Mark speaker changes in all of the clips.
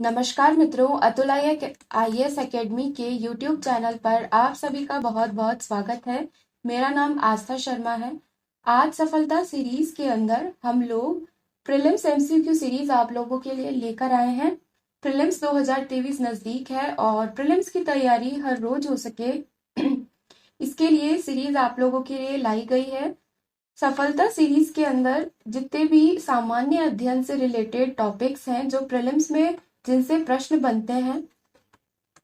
Speaker 1: नमस्कार मित्रों, Atul IAS academy के यूट्यूब चैनल पर आप सभी का बहुत बहुत स्वागत है। मेरा नाम आस्था शर्मा है। आज सफलता सीरीज के अंदर हम लोग प्रीलिम्स एमसीक्यू सीरीज आप लोगों के लिए लेकर आए हैं। प्रीलिम्स 2023 नजदीक है और प्रीलिम्स की तैयारी हर रोज हो सके इसके लिए सीरीज आप लोगों के लिए लाई गई है। सफलता सीरीज के अंदर जितने भी सामान्य अध्ययन से रिलेटेड टॉपिक्स हैं, जो प्रीलिम्स में जिनसे प्रश्न बनते हैं,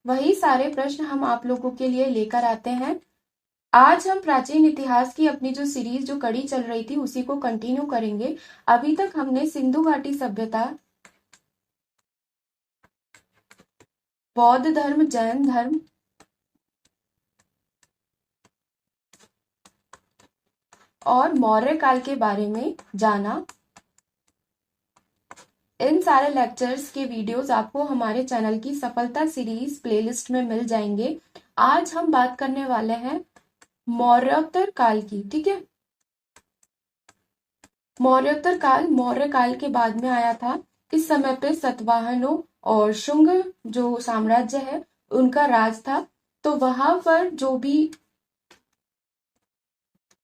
Speaker 1: वही सारे प्रश्न हम आप लोगों के लिए लेकर आते हैं। आज हम प्राचीन इतिहास की अपनी जो सीरीज जो कड़ी चल रही थी उसी को कंटिन्यू करेंगे। अभी तक हमने सिंधु घाटी सभ्यता, बौद्ध धर्म, जैन धर्म और मौर्य काल के बारे में जाना। इन सारे लेक्चर्स के वीडियोस आपको हमारे चैनल की सफलता सीरीज प्लेलिस्ट में मिल जाएंगे। आज हम बात करने वाले हैं मौर्योत्तर काल की। ठीक है, मौर्योत्तर काल मौर्य काल के बाद में आया था। इस समय पे सतवाहनों और शुंग जो साम्राज्य है उनका राज था। तो वहां पर जो भी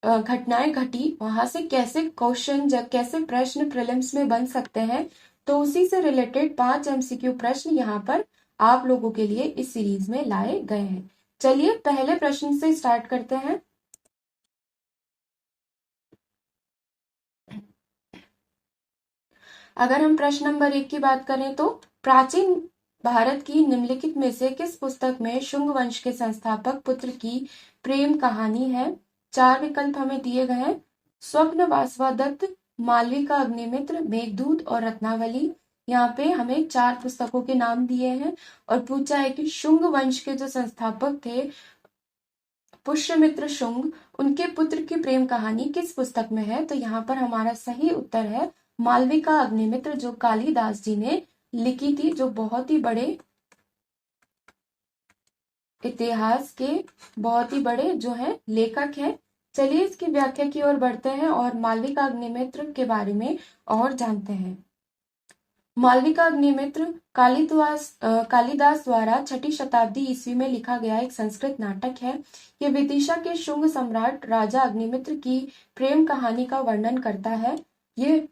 Speaker 1: घटनाएं घटी, वहां से कैसे क्वेश्चन कैसे प्रश्न प्रीलिम्स में बन सकते हैं, तो उसी से रिलेटेड 5 एमसीक्यू प्रश्न यहाँ पर आप लोगों के लिए इस सीरीज में लाए गए हैं। चलिए पहले प्रश्न से स्टार्ट करते हैं। अगर हम प्रश्न नंबर 1 की बात करें तो प्राचीन भारत की निम्नलिखित में से किस पुस्तक में शुंग वंश के संस्थापक पुत्र की प्रेम कहानी है? 4 विकल्प हमें दिए गए हैं। स्वप्न वासवादत्त, मालविका अग्निमित्र, मेघदूत और रत्नावली। यहाँ पे हमें 4 पुस्तकों के नाम दिए हैं और पूछा है कि शुंग वंश के जो संस्थापक थे पुष्यमित्र शुंग, उनके पुत्र की प्रेम कहानी किस पुस्तक में है? तो यहाँ पर हमारा सही उत्तर है मालविका अग्निमित्र, जो कालिदास जी ने लिखी थी, जो बहुत ही बड़े इतिहास के बहुत ही बड़े जो है लेखक हैं। चलिए इसकी व्याख्या की ओर बढ़ते हैं और मालविका अग्निमित्र के बारे में और जानते हैं। मालविका अग्निमित्र कालिदास द्वारा 6ठी शताब्दी ईस्वी में लिखा गया एक संस्कृत नाटक है। ये विदिशा के शुंग सम्राट राजा अग्निमित्र की प्रेम कहानी का वर्णन करता है। ये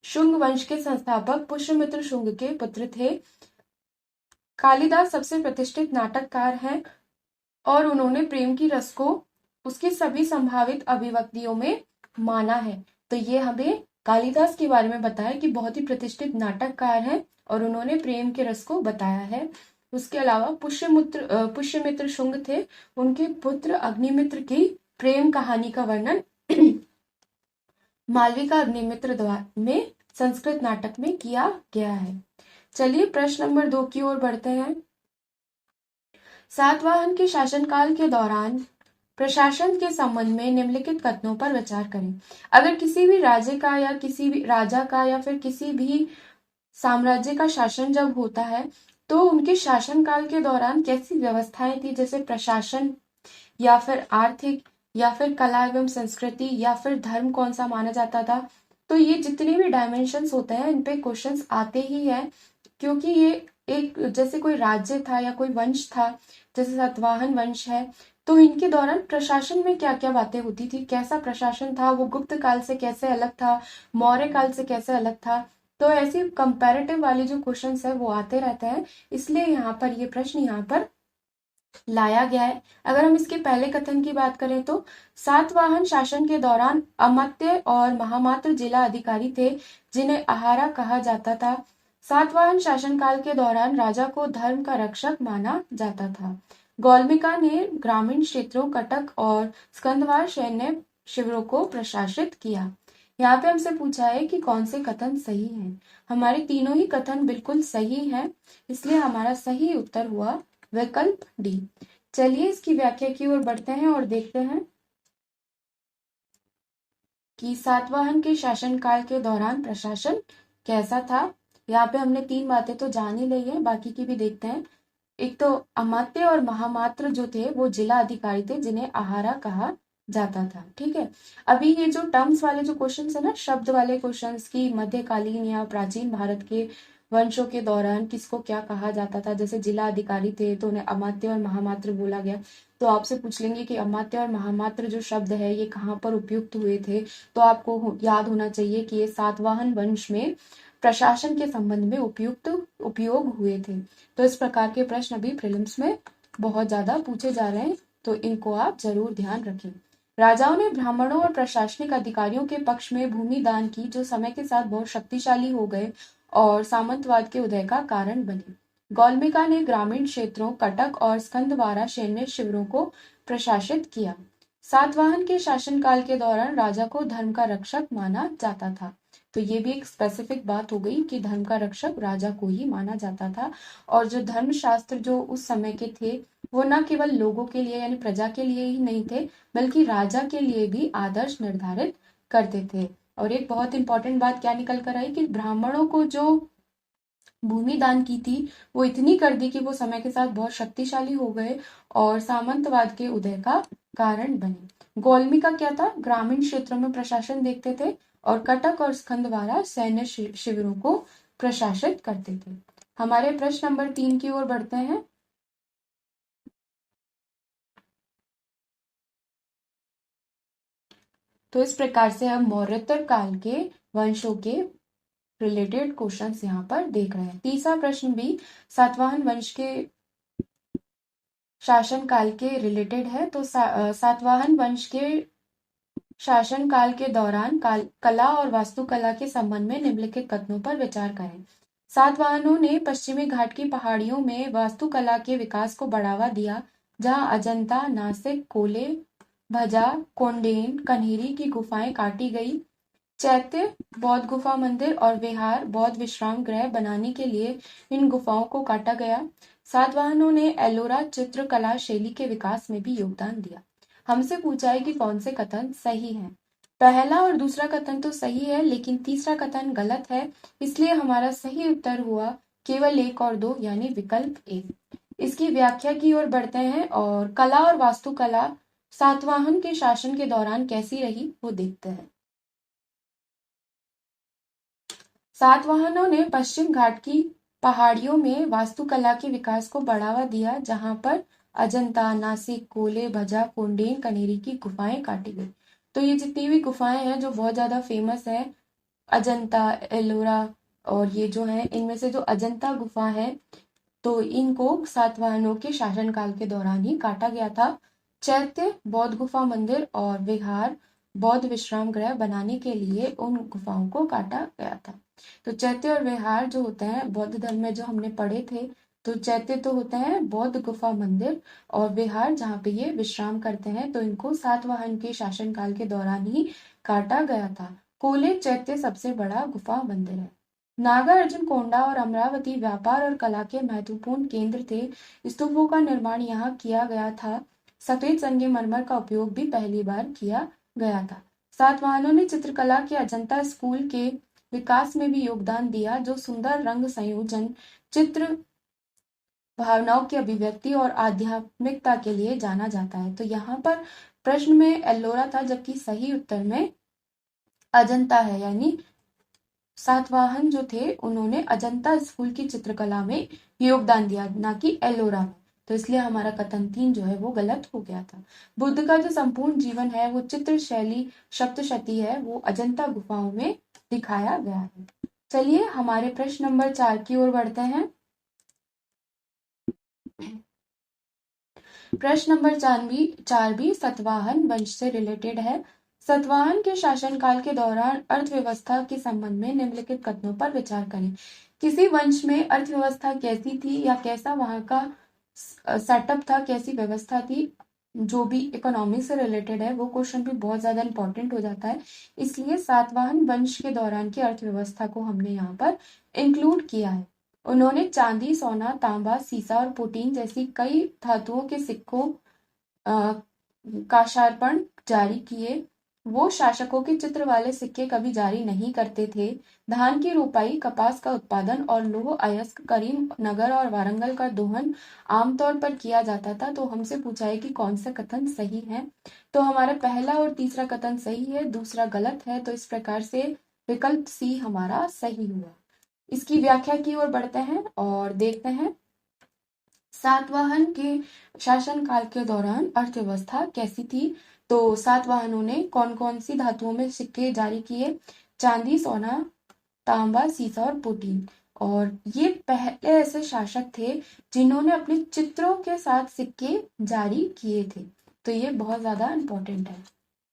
Speaker 1: शुंग वंश के संस्थापक पुष्यमित्र शुंग के पुत्र थे। कालिदास सबसे प्रतिष्ठित नाटककार हैं और उन्होंने प्रेम की रस को उसकी सभी संभावित अभिव्यक्तियों में माना है। तो ये हमें कालिदास के बारे में बताया कि बहुत ही प्रतिष्ठित नाटककार हैं और उन्होंने प्रेम के रस को बताया है। उसके अलावा पुष्यमित्र शुंग थे, उनके पुत्र अग्निमित्र की प्रेम कहानी का वर्णन मालविका अग्निमित्र द्वारा में संस्कृत नाटक में किया गया है। चलिए प्रश्न नंबर 2 की ओर बढ़ते हैं। सातवाहन के शासनकाल के दौरान प्रशासन के संबंध में निम्नलिखित कथनों पर विचार करें। अगर किसी भी राज्य का या किसी भी राजा का या फिर किसी भी साम्राज्य का शासन जब होता है तो उनके शासनकाल के दौरान कैसी व्यवस्थाएं थी, जैसे प्रशासन या फिर आर्थिक या फिर कला एवं संस्कृति या फिर धर्म कौन सा माना जाता था। तो ये जितने भी डायमेंशंस होते हैं इन पे क्वेश्चंस आते ही है, क्योंकि ये एक जैसे कोई राज्य था या कोई वंश था, जैसे सातवाहन वंश है, तो इनके दौरान प्रशासन में क्या क्या बातें होती थी, कैसा प्रशासन था, वो गुप्त काल से कैसे अलग था, मौर्य काल से कैसे अलग था। तो ऐसी कंपैरेटिव वाली जो क्वेश्चंस है वो आते रहते हैं, इसलिए यहाँ पर ये प्रश्न यहाँ पर लाया गया है। अगर हम इसके पहले कथन की बात करें तो सातवाहन शासन के दौरान अमात्य और महामात्र जिला अधिकारी थे, जिन्हें आहारा कहा जाता था। सातवाहन शासनकाल के दौरान राजा को धर्म का रक्षक माना जाता था। गौलमिका ने ग्रामीण क्षेत्रों, कटक और स्कंदवार सैन्य शिविरों को प्रशासित किया। यहाँ पे हमसे पूछा है कि कौन से कथन सही हैं। हमारे तीनों ही कथन बिल्कुल सही हैं, इसलिए हमारा सही उत्तर हुआ विकल्प डी। चलिए इसकी व्याख्या की ओर बढ़ते हैं और देखते हैं कि सातवाहन के शासनकाल के दौरान प्रशासन कैसा था। यहाँ पे हमने 3 बातें तो जान ही ली है, बाकी की भी देखते हैं। एक तो अमात्य और महामात्र जो थे वो जिला अधिकारी थे, जिन्हें आहारा कहा जाता था। ठीक है, अभी ये जो टर्म्स वाले जो क्वेश्चंस है ना, शब्द वाले क्वेश्चंस की मध्यकालीन या प्राचीन भारत के वंशों के दौरान किसको क्या कहा जाता था। जैसे जिला अधिकारी थे तो उन्हें अमात्य और महामात्र बोला गया। तो आपसे पूछ लेंगे कि अमात्य और महामात्र जो शब्द है ये कहाँ पर उपयुक्त हुए थे, तो आपको याद होना चाहिए कि ये सातवाहन वंश में प्रशासन के संबंध में उपयुक्त उपयोग हुए थे। तो इस प्रकार के प्रश्न अभी प्रीलिम्स में बहुत ज्यादा पूछे जा रहे हैं, तो इनको आप जरूर ध्यान रखें। राजाओं ने ब्राह्मणों और प्रशासनिक अधिकारियों के पक्ष में भूमि दान की, जो समय के साथ बहुत शक्तिशाली हो गए और सामंतवाद के उदय का कारण बने। गौलमिका ने ग्रामीण क्षेत्रों कटक और स्कंदवारा सैन्य शिविरों को प्रशासित किया। सातवाहन के शासनकाल के दौरान राजा को धर्म का रक्षक माना जाता था। तो ये भी एक स्पेसिफिक बात हो गई कि धर्म का रक्षक राजा को ही माना जाता था। और जो धर्मशास्त्र जो उस समय के थे वो न केवल लोगों के लिए यानी प्रजा के लिए ही नहीं थे, बल्कि राजा के लिए भी आदर्श निर्धारित करते थे। और एक बहुत इंपॉर्टेंट बात क्या निकल कर आई कि ब्राह्मणों को जो भूमि दान की थी वो इतनी कर दी कि वो समय के साथ बहुत शक्तिशाली हो गए और सामंतवाद के उदय का कारण बने। गौलमिका क्या था, ग्रामीण क्षेत्रों में प्रशासन देखते थे और कटक और स्कंदवारा सैन्य शिविरों को प्रशासित करते थे। हमारे प्रश्न नंबर 3 की ओर बढ़ते हैं। तो इस प्रकार से हम मौर्योत्तर काल के वंशों के रिलेटेड क्वेश्चंस यहाँ पर देख रहे हैं। तीसरा प्रश्न भी सातवाहन वंश के शासन काल के रिलेटेड है। तो सातवाहन वंश के शासन काल के दौरान कला और वास्तुकला के संबंध में निम्नलिखित कथनों पर विचार करें। सातवाहनों ने पश्चिमी घाट की पहाड़ियों में वास्तुकला के विकास को बढ़ावा दिया, जहां अजंता, नासिक, कोले, भजा, कोंडेन, कन्हेरी की गुफाएं काटी गई। चैत्य, बौद्ध गुफा मंदिर और विहार, बौद्ध विश्राम गृह बनाने के लिए इन गुफाओं को काटा गया। सातवाहनों ने एलोरा चित्रकला शैली के विकास में भी योगदान दिया। हमसे पूछा है कि कौन से कथन सही हैं। पहला और दूसरा कथन तो सही है, लेकिन तीसरा कथन गलत है, इसलिए हमारा सही उत्तर हुआ केवल 1 और 2 यानी विकल्प ए। इसकी व्याख्या की ओर बढ़ते हैं और कला और वास्तुकला सातवाहन के शासन के दौरान कैसी रही वो देखते हैं। सातवाहनों ने पश्चिम घाट की पहाड़ियों में वास्तुकला के विकास को बढ़ावा दिया, जहां पर अजंता, नासिक, कोले, भजा, कोंडेन, कनेरी की गुफाएं काटी गई। तो ये जितनी भी गुफाएं हैं जो बहुत ज्यादा फेमस है, अजंता, एलोरा और ये जो है, इनमें से जो अजंता गुफा है तो इनको सातवाहनों के शासनकाल के दौरान ही काटा गया था। चैत्य, बौद्ध गुफा मंदिर और विहार, बौद्ध विश्राम गृह बनाने के लिए उन गुफाओं को काटा गया था। तो चैत्य और विहार जो होते हैं बौद्ध धर्म में जो हमने पढ़े थे, तो चैत्य तो होते हैं बौद्ध गुफा मंदिर और विहार जहाँ पे ये विश्राम करते हैं, तो इनको सातवाहन के शासनकाल के दौरान ही काटा गया था। कोले चैत्य सबसे बड़ा गुफा मंदिर है। नागार्जुन कोंडा और अमरावती व्यापार और कला के महत्वपूर्ण केंद्र थे। स्तूपों का निर्माण यहाँ किया गया था। सफेद संगमरमर का उपयोग भी पहली बार किया गया था। सातवाहनों ने चित्रकला के अजंता स्कूल के विकास में भी योगदान दिया, जो सुंदर रंग संयोजन, चित्र भावनाओं की अभिव्यक्ति और आध्यात्मिकता के लिए जाना जाता है। तो यहाँ पर प्रश्न में एल्लोरा था, जबकि सही उत्तर में अजंता है, यानी सातवाहन जो थे उन्होंने अजंता स्कूल की चित्रकला में योगदान दिया, ना कि एलोरा में। तो इसलिए हमारा कथन 3 जो है वो गलत हो गया था। बुद्ध का जो संपूर्ण जीवन है वो चित्र शैली सप्तशती है, वो अजंता गुफाओं में दिखाया गया है। चलिए हमारे प्रश्न नंबर 4 की ओर बढ़ते हैं। प्रश्न नंबर 4 भी सातवाहन वंश से रिलेटेड है। सातवाहन के शासनकाल के दौरान अर्थव्यवस्था के संबंध में निम्नलिखित कथनों पर विचार करें। किसी वंश में अर्थव्यवस्था कैसी थी या कैसा वहां का सेटअप था, कैसी व्यवस्था थी, जो भी इकोनॉमी से रिलेटेड है वो क्वेश्चन भी बहुत ज्यादा इंपॉर्टेंट हो जाता है। इसलिए सातवाहन वंश के दौरान की अर्थव्यवस्था को हमने यहाँ पर इंक्लूड किया है। उन्होंने चांदी, सोना, तांबा, सीसा और पुटीन जैसी कई धातुओं के सिक्कों का शार्पण जारी किए। वो शासकों के चित्र वाले सिक्के कभी जारी नहीं करते थे। धान की रोपाई, कपास का उत्पादन और लौह अयस्क, करीम नगर और वारंगल का दोहन आमतौर पर किया जाता था। तो हमसे पूछा है कि कौन सा कथन सही है, तो हमारा पहला और तीसरा कथन सही है, दूसरा गलत है। तो इस प्रकार से विकल्प सी हमारा सही हुआ। इसकी व्याख्या की ओर बढ़ते हैं और देखते हैं सातवाहन के शासनकाल के दौरान अर्थव्यवस्था कैसी थी। तो सातवाहनों ने कौन कौन सी धातुओं में सिक्के जारी किए? चांदी, सोना, तांबा, सीसा और पुटीन। और ये पहले ऐसे शासक थे जिन्होंने अपने चित्रों के साथ सिक्के जारी किए थे। तो ये बहुत ज्यादा इंपॉर्टेंट है,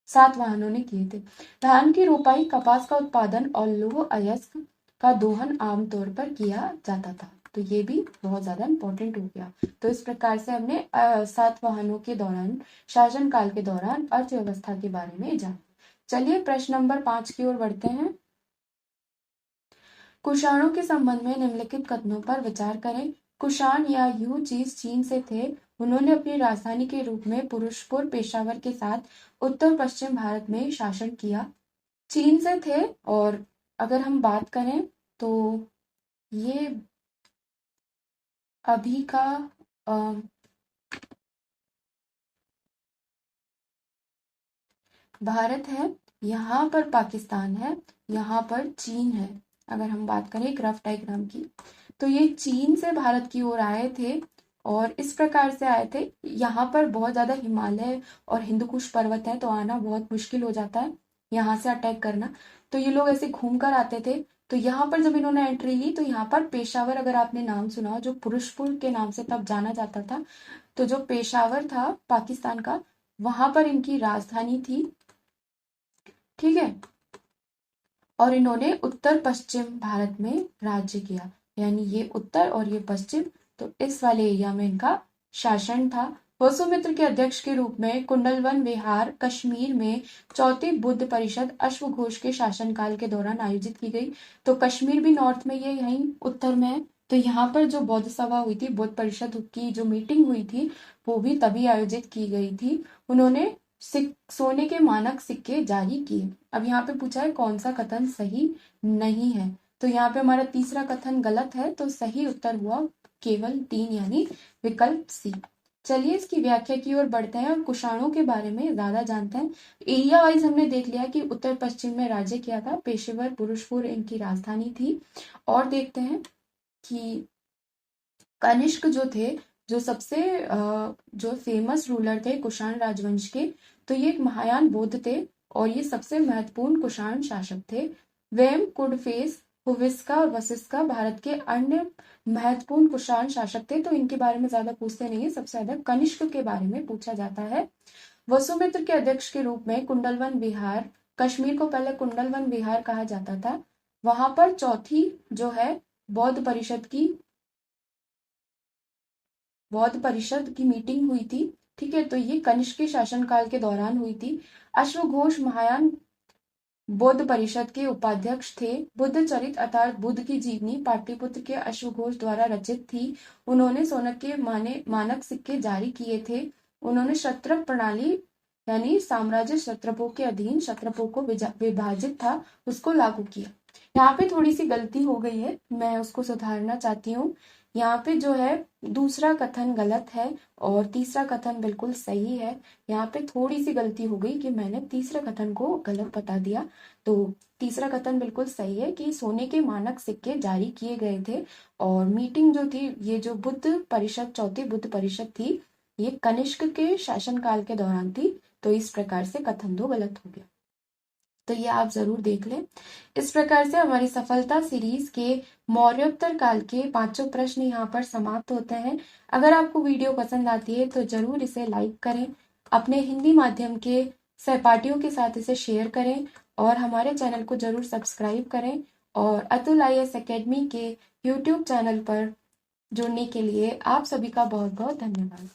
Speaker 1: सातवाहनों ने किए थे। धान की रोपाई, कपास का उत्पादन और लौह अयस्क का दोहन आमतौर पर किया जाता था। तो ये भी बहुत ज्यादा इंपॉर्टेंट हो गया। तो इस प्रकार से हमने सातवाहनों के दौरान, शासनकाल के दौरान अर्थव्यवस्था के बारे में जाना। चलिए प्रश्न नंबर 5 की ओर बढ़ते हैं। कुषाणों के संबंध में निम्नलिखित कथनों पर विचार करें। कुषाण या यूचीज चीन से थे। उन्होंने अपनी राजधानी के रूप में पुरुषपुर, पेशावर के साथ उत्तर पश्चिम भारत में शासन किया। चीन से थे। और अगर हम बात करें तो ये अभी का भारत है, यहाँ पर पाकिस्तान है, यहाँ पर चीन है। अगर हम बात करें एक रफ डायग्राम की, तो ये चीन से भारत की ओर आए थे और इस प्रकार से आए थे। यहाँ पर बहुत ज्यादा हिमालय और हिंदुकुश पर्वत है, तो आना बहुत मुश्किल हो जाता है, यहाँ से अटैक करना। तो ये लोग ऐसे घूम कर आते थे। तो यहाँ पर जब इन्होंने एंट्री ली, तो यहाँ पर पेशावर, अगर आपने नाम सुना हो, जो पुरुषपुर के नाम से तब जाना जाता था, तो जो पेशावर था पाकिस्तान का, वहां पर इनकी राजधानी थी। ठीक है। और इन्होंने उत्तर पश्चिम भारत में राज्य किया, यानी ये उत्तर और ये पश्चिम, तो इस वाले एरिया में इनका शासन था। वसुमित्र के अध्यक्ष के रूप में कुंडलवन विहार कश्मीर में चौथी बुद्ध परिषद अश्वघोष के शासनकाल के दौरान आयोजित की गई। तो कश्मीर भी नॉर्थ में, ये यहीं उत्तर में है। तो यहाँ पर जो बौद्ध सभा हुई थी, बुद्ध परिषद की जो मीटिंग हुई थी, वो भी तभी आयोजित की गई थी। उन्होंने सोने के मानक सिक्के जारी किए। अब यहाँ पे पूछा है कौन सा कथन सही नहीं है। तो यहाँ पे हमारा तीसरा कथन गलत है, तो सही उत्तर हुआ केवल 3, यानी विकल्प सी। चलिए इसकी व्याख्या की ओर बढ़ते हैं और कुषाणों के बारे में ज्यादा जानते हैं। एरिया वाइज हमने देख लिया कि उत्तर पश्चिम में राज्य किया था, पेशेवर पुरुषपुर इनकी राजधानी थी। और देखते हैं कि कनिष्क जो थे, जो सबसे जो फेमस रूलर थे कुषाण राजवंश के, तो ये एक महायान बौद्ध थे और ये सबसे महत्वपूर्ण कुषाण शासक थे। वेम, कुडफेस, हुविस्का और वसिस्का भारत के अन्य महत्वपूर्ण कुषाण शासक थे। तो इनके बारे में ज्यादा पूछते नहीं है, सबसे ज्यादा कनिष्क के बारे में पूछा जाता है। वसुमित्र के अध्यक्ष के रूप में कुंडलवन विहार, कश्मीर को पहले कुंडलवन विहार कहा जाता था, वहां पर चौथी जो है बौद्ध परिषद की मीटिंग हुई थी। ठीक है। तो ये कनिष्क के शासनकाल के दौरान हुई थी। अश्वघोष महायान बौद्ध परिषद के उपाध्यक्ष थे। बुद्ध चरित अर्थात बुद्ध की जीवनी पाटलिपुत्र के अश्वघोष द्वारा रचित थी। उन्होंने सोने के मानक सिक्के जारी किए थे। उन्होंने क्षत्रप प्रणाली, यानी साम्राज्य क्षत्रपों के अधीन क्षत्रपों को विभाजित था, उसको लागू किया। यहाँ पे थोड़ी सी गलती हो गई है, मैं उसको सुधारना चाहती हूँ। यहाँ पे जो है दूसरा कथन गलत है और तीसरा कथन बिल्कुल सही है। यहाँ पे थोड़ी सी गलती हो गई कि मैंने तीसरे कथन को गलत बता दिया। तो तीसरा कथन बिल्कुल सही है कि सोने के मानक सिक्के जारी किए गए थे। और मीटिंग जो थी, ये जो बुद्ध परिषद, चौथी बुद्ध परिषद थी, ये कनिष्क के शासनकाल के दौरान थी। तो इस प्रकार से कथन 2 गलत हो गया। तो ये आप जरूर देख लें। इस प्रकार से हमारी सफलता सीरीज के मौर्योत्तर काल के 5 प्रश्न यहाँ पर समाप्त होते हैं। अगर आपको वीडियो पसंद आती है तो जरूर इसे लाइक करें, अपने हिंदी माध्यम के सहपाठियों के साथ इसे शेयर करें और हमारे चैनल को जरूर सब्सक्राइब करें। और अतुल IAS अकेडमी के यूट्यूब चैनल पर जुड़ने के लिए आप सभी का बहुत बहुत धन्यवाद।